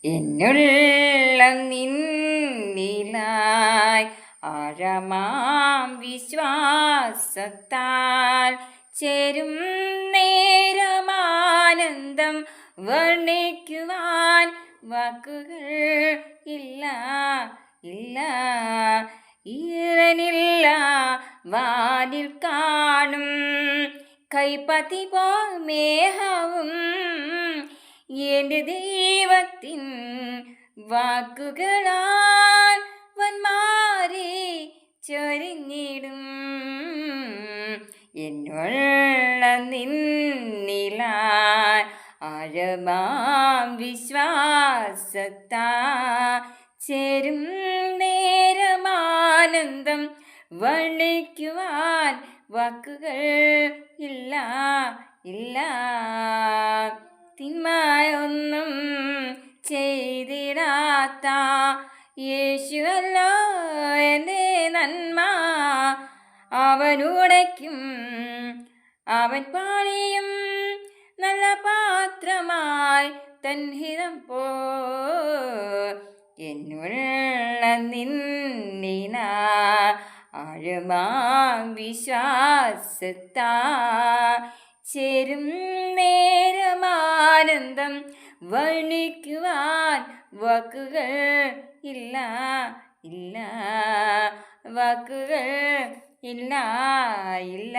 എന്നുള്ള നിന്നിലായി ആഴമാം വിശ്വാസത്താൽ ചേരും നേരമാനന്ദം വർണ്ണിക്കുവാൻ വാക്കുകൾ ഇല്ല ഇല്ല. ഈറനില്ല വാനിൽ കാണും കൈപ്പത്തി പോൽ മേഘവും എൻ്റെ ദൈവത്തിൻ വാക്കുകളാൽ വന്മാരെ ചൊരിഞ്ഞിടും. എന്നുള്ള നിന്നിലാൽ ആഴമാം വിശ്വാസത്താ ചേരും നേരമാനന്ദം വർണ്ണിക്കുവാൻ വാക്കുകൾ ഇല്ല ഇല്ല. തിന്മയൊന്നും ചെയ്തിടാത്ത യേശുവല്ലോ എൻ്റെ നന്മ. അവനുടയ്ക്കും അവൻ പാണിയും നല്ല പാത്രമായി തൻഹിതം പോ. എന്നുള്ള നിന്നിന ആഴമാം വിശ്വാസത്താ ചേരും നേരമാനന്ദം വർണ്ണിക്കുവാൻ വാക്കുകൾ ഇല്ല ഇല്ല. വാക്കുകൾ ഇല്ല ഇല്ല.